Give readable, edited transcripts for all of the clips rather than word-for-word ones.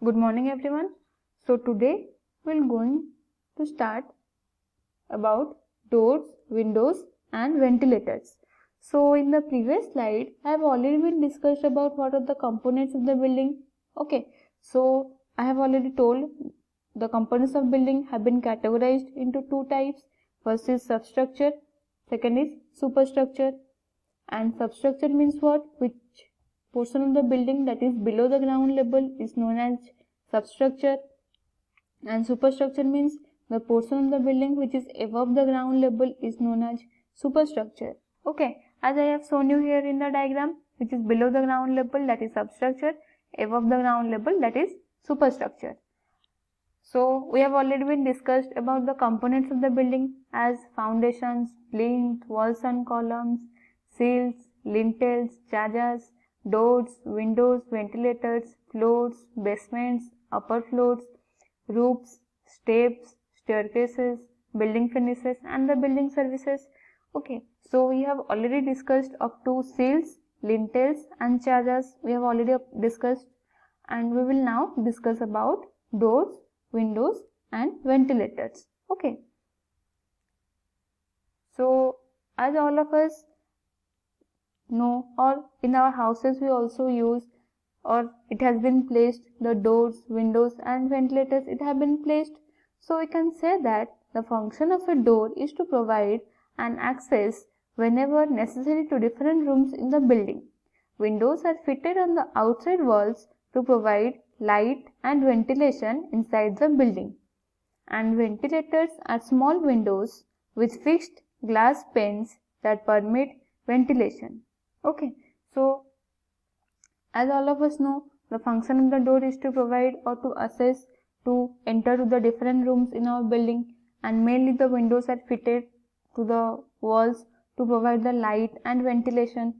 Good morning everyone. So today we're going to start about doors, windows and ventilators. So in the previous slide I have already been discussed about what are the components of the building. Okay, so I have already told the components of building have been categorized into two types. First is substructure, second is superstructure. And substructure means what? Which portion of the building that is below the ground level is known as substructure, and superstructure means the portion of the building which is above the ground level is known as superstructure. Okay, as I have shown you here in the diagram, which is below the ground level, that is substructure, above the ground level, that is superstructure. So we have already been discussed about the components of the building as foundations, plinth, walls and columns, seals, lintels, chazas, doors, windows, ventilators, floors, basements, upper floors, roofs, steps, staircases, building finishes and the building services. Okay, so we have already discussed up to seals, lintels and chazas. We have already discussed, and we will now discuss about doors, windows and ventilators. Okay, so as all of us know, or in our houses we also use, or it has been placed, the doors, windows and ventilators, it have been placed. So we can say that the function of a door is to provide an access whenever necessary to different rooms in the building. Windows are fitted on the outside walls to provide light and ventilation inside the building, and ventilators are small windows with fixed glass panes that permit ventilation. Okay, so as all of us know, the function of the door is to provide or to access to enter to the different rooms in our building, and mainly the windows are fitted to the walls to provide the light and ventilation,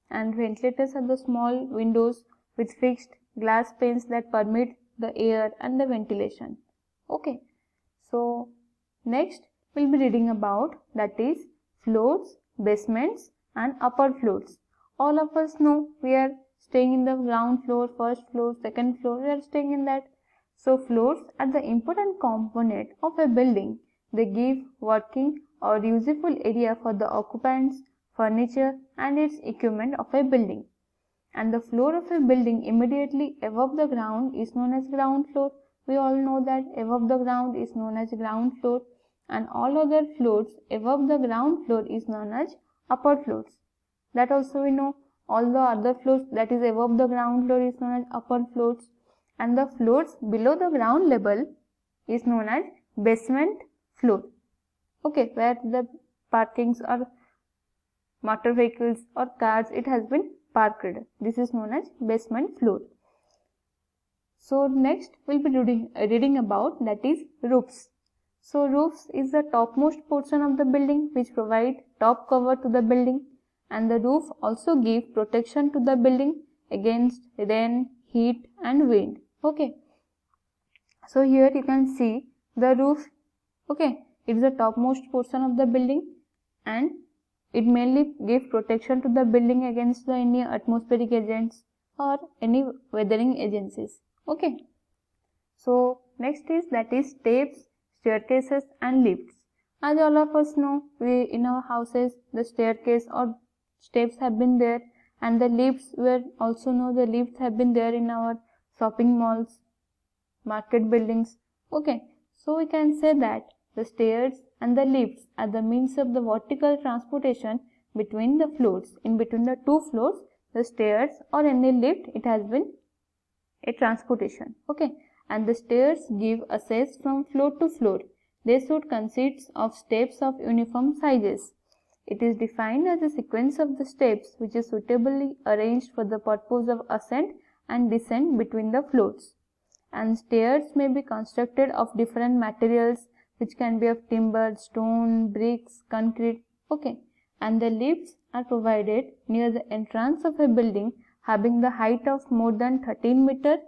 and ventilators are the small windows with fixed glass panes that permit the air and the ventilation. Okay, so next we'll be reading about, that is, floors, basements and upper floors. All of us know we are staying in the ground floor, first floor, second floor, we are staying in that. So floors are the important component of a building. They give working or useful area for the occupants, furniture and its equipment of a building. And the floor of a building immediately above the ground is known as ground floor. We all know that above the ground is known as ground floor, and all other floors above the ground floor is known as upper floors. That also we know, all the other floors that is above the ground floor is known as upper floors, and the floors below the ground level is known as basement floor. Okay, where the parkings or motor vehicles or cars it has been parked, this is known as basement floor. So next we'll be reading about, that is, roofs. So roofs is the topmost portion of the building which provide top cover to the building, and the roof also give protection to the building against rain, heat and wind. Okay, so here you can see the roof. Okay, it is the topmost portion of the building and it mainly gives protection to the building against any atmospheric agents or any weathering agencies. Okay, so next is, that is, steps, staircases and lifts. As all of us know, we in our houses the staircase or steps have been there, and the lifts, we also know the lifts have been there in our shopping malls, market buildings. Okay, so we can say that the stairs and the lifts are the means of the vertical transportation between the floors. In between the two floors, the stairs or any lift, it has been a transportation. Okay, and the stairs give access from floor to floor. They should consist of steps of uniform sizes. It is defined as a sequence of the steps which is suitably arranged for the purpose of ascent and descent between the floors. And stairs may be constructed of different materials, which can be of timber, stone, bricks, concrete. Okay, and the lifts are provided near the entrance of a building having the height of more than 13 meters.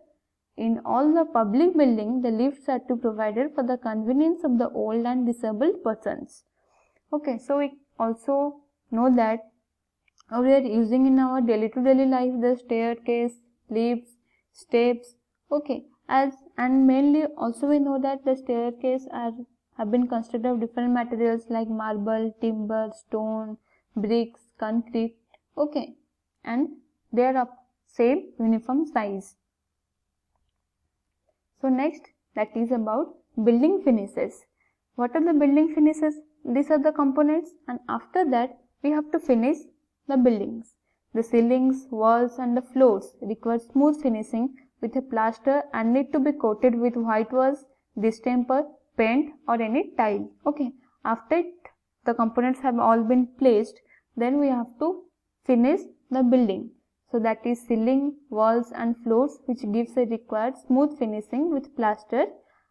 In all the public buildings, the lifts are to be provided for the convenience of the old and disabled persons. Okay, so we also know that we are using in our daily to daily life the staircase, lifts, steps. Okay, And mainly also we know that the staircase have been constructed of different materials like marble, timber, stone, bricks, concrete. Okay, and they are of same uniform size. So next, that is about building finishes. What are the building finishes? These are the components, and after that we have to finish the buildings. The ceilings, walls and the floors require smooth finishing with a plaster and need to be coated with whitewash, distemper, paint or any tile. Okay, after the components have all been placed, then we have to finish the building. So that is ceiling, walls and floors, which gives a required smooth finishing with plaster,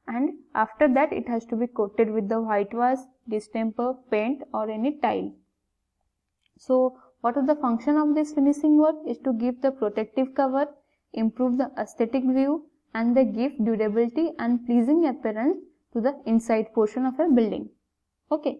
and after that it has to be coated with the whitewash, distemper, paint or any tile. So what is the function of this finishing work? Is to give the protective cover, improve the aesthetic view and they give durability and pleasing appearance to the inside portion of a building. Okay.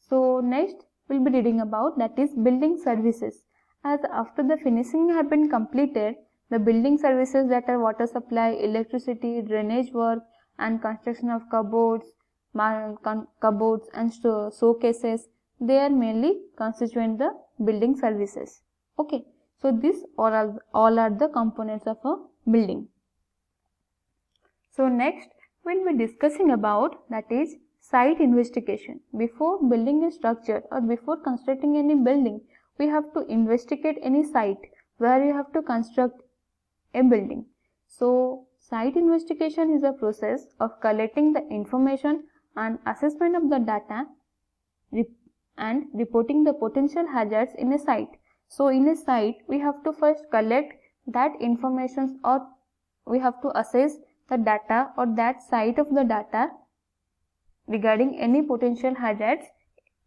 So next we'll be reading about, that is building services. As after the finishing have been completed, the building services, that are water supply, electricity, drainage work and construction of cupboards and showcases, they are mainly constituent the building services. Okay, so this all are the components of a building. So next we'll be discussing about, that is site investigation. Before building a structure or before constructing any building, we have to investigate any site where you have to construct a building. So site investigation is a process of collecting the information and assessment of the data and reporting the potential hazards in a site. So in a site we have to first collect that information, or we have to assess the data or that site of the data regarding any potential hazards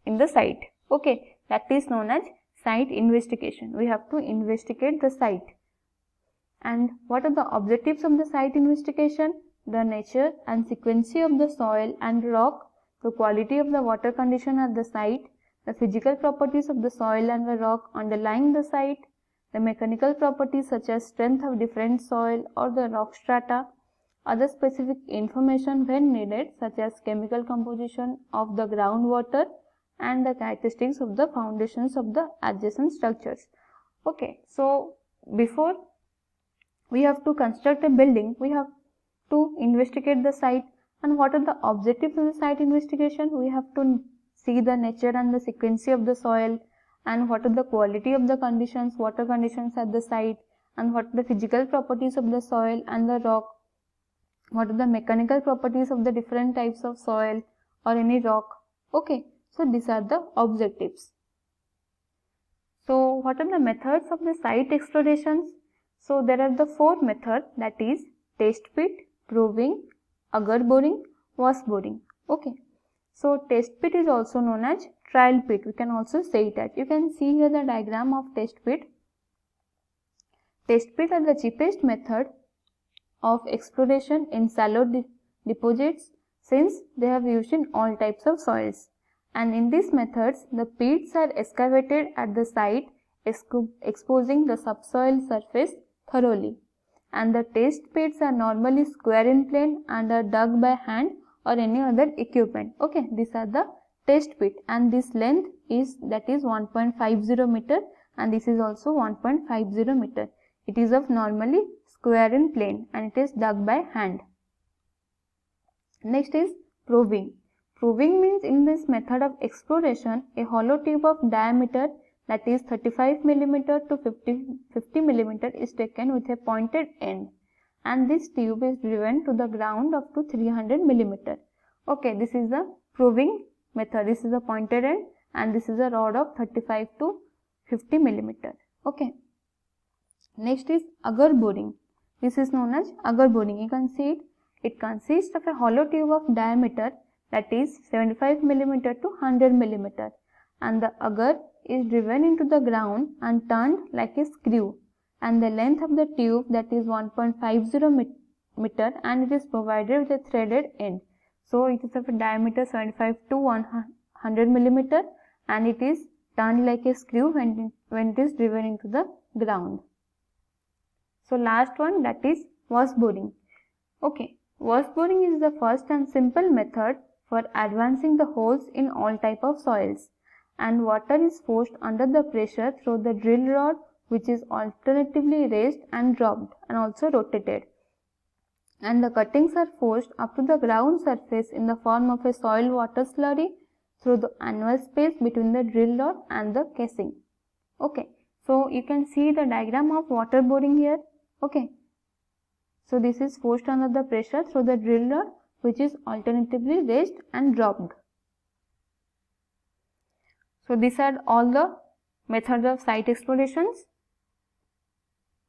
in the site. Okay, that is known as site investigation. We have to investigate the site. And what are the objectives of the site investigation? The nature and sequence of the soil and rock, the quality of the water condition at the site, the physical properties of the soil and the rock underlying the site, the mechanical properties such as strength of different soil or the rock strata, other specific information when needed such as chemical composition of the groundwater and the characteristics of the foundations of the adjacent structures. Okay, so before we have to construct a building, we have to investigate the site. And what are the objectives of the site investigation? We have to see the nature and the sequence of the soil, and what are the quality of the conditions, water conditions at the site, and what are the physical properties of the soil and the rock, what are the mechanical properties of the different types of soil or any rock. Okay, so these are the objectives. So what are the methods of the site explorations? So there are the four methods, that is test pit, proving, agar boring, was boring. Okay, so test pit is also known as trial pit. We can also say it as, you can see here the diagram of test pit. Test pit are the cheapest method of exploration in shallow deposits, since they have used in all types of soils. And in these methods, the pits are excavated at the site, exposing the subsoil surface thoroughly. And the test pits are normally square in plane and are dug by hand or any other equipment. Okay, these are the test pit, and this length is, that is 1.50 meter, and this is also 1.50 meter. It is of normally square in plane and it is dug by hand. Next is proving. Proving means, in this method of exploration, a hollow tube of diameter, that is 35 mm to 50 mm is taken with a pointed end, and this tube is driven to the ground up to 300 mm. Okay, this is the proving method. This is a pointed end and this is a rod of 35 to 50 mm. Okay. Next is agar boring. This is known as agar boring. You can see it. It consists of a hollow tube of diameter, that is 75 mm to 100 mm, and the agar is driven into the ground and turned like a screw, and the length of the tube, that is 1.50 meter, and it is provided with a threaded end. So it is of a diameter 75 to 100 mm and it is turned like a screw when it is driven into the ground. So last one, that is was boring. Okay, worse boring is the first and simple method for advancing the holes in all type of soils, and water is forced under the pressure through the drill rod, which is alternatively raised and dropped and also rotated, and the cuttings are forced up to the ground surface in the form of a soil water slurry through the annual space between the drill rod and the casing. Okay, so you can see the diagram of water boring here. Okay, so this is forced under the pressure through the drill rod, which is alternatively raised and dropped. So these are all the methods of site explorations.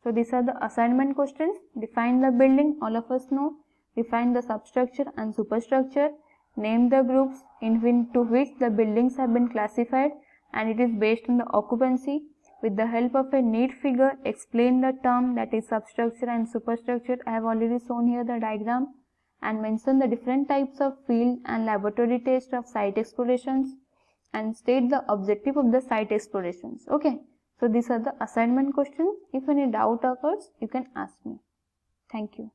So these are the assignment questions. Define the building, all of us know. Define the substructure and superstructure. Name the groups into which the buildings have been classified, and it is based on the occupancy. With the help of a neat figure, explain the term, that is substructure and superstructure. I have already shown here the diagram, and mention the different types of field and laboratory tests of site explorations, and state the objective of the site explorations. Okay. So these are the assignment questions. If any doubt occurs, you can ask me. Thank you.